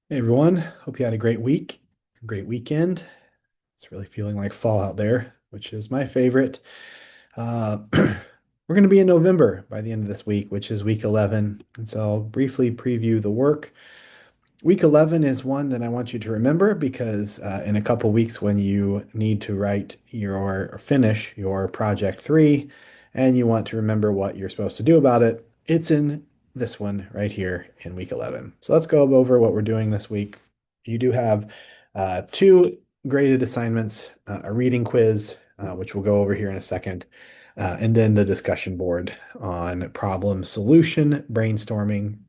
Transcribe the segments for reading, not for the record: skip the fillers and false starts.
Hey everyone, hope you had a great week, a great weekend. It's really feeling like fall out there, which is my favorite. We're going to be in November by the end of this week, which is week 11. And so I'll briefly preview the work. Week 11 is one that I want you to remember because in a couple weeks, when you need to write your or finish your project three and you want to remember what you're supposed to do about it, it's in this one right here in week 11. So let's go over what we're doing this week. You do have two graded assignments, a reading quiz, which we'll go over here in a second, and then the discussion board on problem solution brainstorming,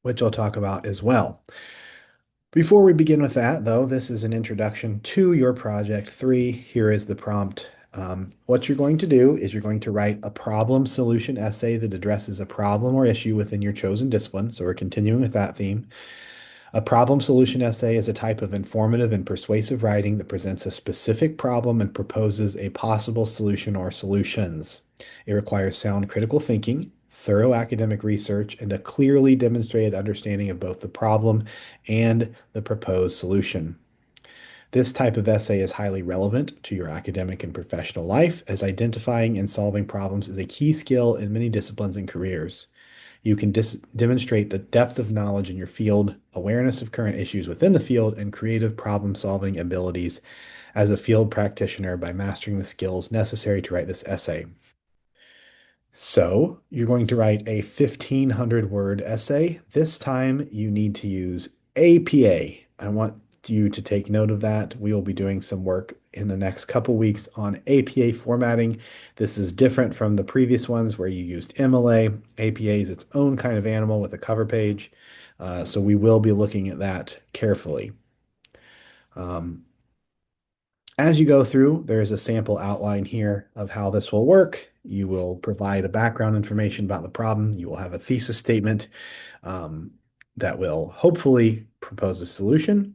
which I'll talk about as well. Before we begin with that, though, this is an introduction to your project three. Here is the prompt. What you're going to do is you're going to write a problem solution essay that addresses a problem or issue within your chosen discipline. So we're continuing with that theme. A problem solution essay is a type of informative and persuasive writing that presents a specific problem and proposes a possible solution or solutions. It requires sound critical thinking, thorough academic research, and a clearly demonstrated understanding of both the problem and the proposed solution. This type of essay is highly relevant to your academic and professional life, as identifying and solving problems is a key skill in many disciplines and careers. You can demonstrate the depth of knowledge in your field, awareness of current issues within the field, and creative problem-solving abilities as a field practitioner by mastering the skills necessary to write this essay. So you're going to write a 1,500 word essay. This time you need to use APA. I want you to take note of that. We will be doing some work in the next couple weeks on APA formatting. This is different from the previous ones where you used MLA. APA is its own kind of animal with a cover page. So we will be looking at that carefully. Um, as you go through, there's a sample outline here of how this will work. You will provide a background information about the problem. You will have a thesis statement um, that will hopefully propose a solution.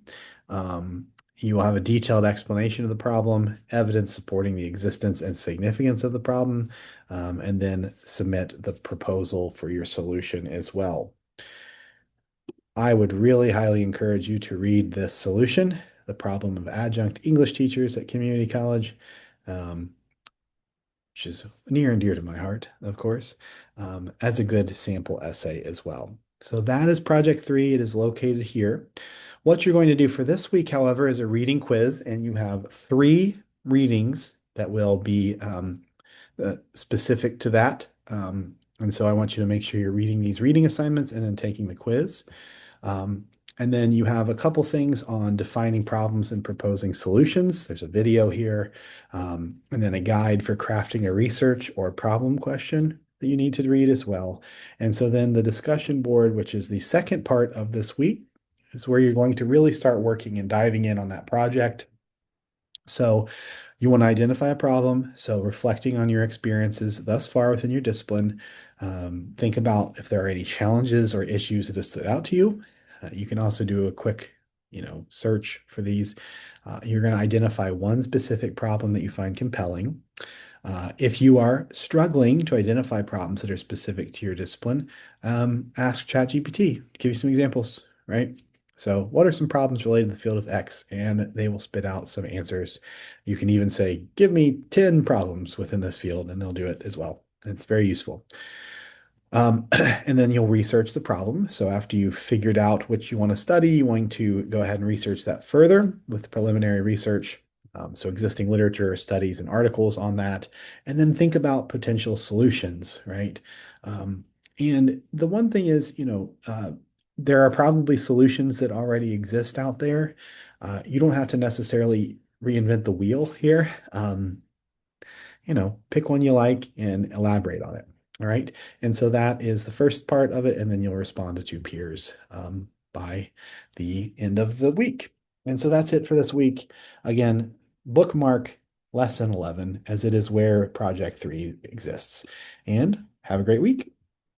You will have a detailed explanation of the problem, evidence supporting the existence and significance of the problem, and then submit the proposal for your solution as well. I would really highly encourage you to read this solution, The Problem of Adjunct English Teachers at Community College, um, which is near and dear to my heart, of course, as a good sample essay as well. So that is project three. It is located here. What you're going to do for this week, however, is a reading quiz, and you have three readings that will be specific to that. And so I want you to make sure you're reading these reading assignments and then taking the quiz. Um, and then you have a couple things on defining problems and proposing solutions. There's a video here, and then a guide for crafting a research or problem question that you need to read as well. And so then the discussion board, which is the second part of this week, is where you're going to really start working and diving in on that project. So you want to identify a problem. So reflecting on your experiences thus far within your discipline, think about if there are any challenges or issues that have stood out to you. You can also do a quick, search for these. You're going to identify one specific problem that you find compelling. If you are struggling to identify problems that are specific to your discipline, ask ChatGPT. Give you some examples, right? So, what are some problems related to the field of X? And they will spit out some answers. You can even say, give me 10 problems within this field, and they'll do it as well. It's very useful. And then you'll research the problem. So after you've figured out what you want to study, you're going to go ahead and research that further with preliminary research. So existing literature, studies, and articles on that. And then think about potential solutions, right? And the one thing is, there are probably solutions that already exist out there. You don't have to necessarily reinvent the wheel here. Pick one you like and elaborate on it. All right. And so that is the first part of it. And then you'll respond to two peers by the end of the week. And so that's it for this week. Again, bookmark lesson 11 as it is where project three exists. And have a great week.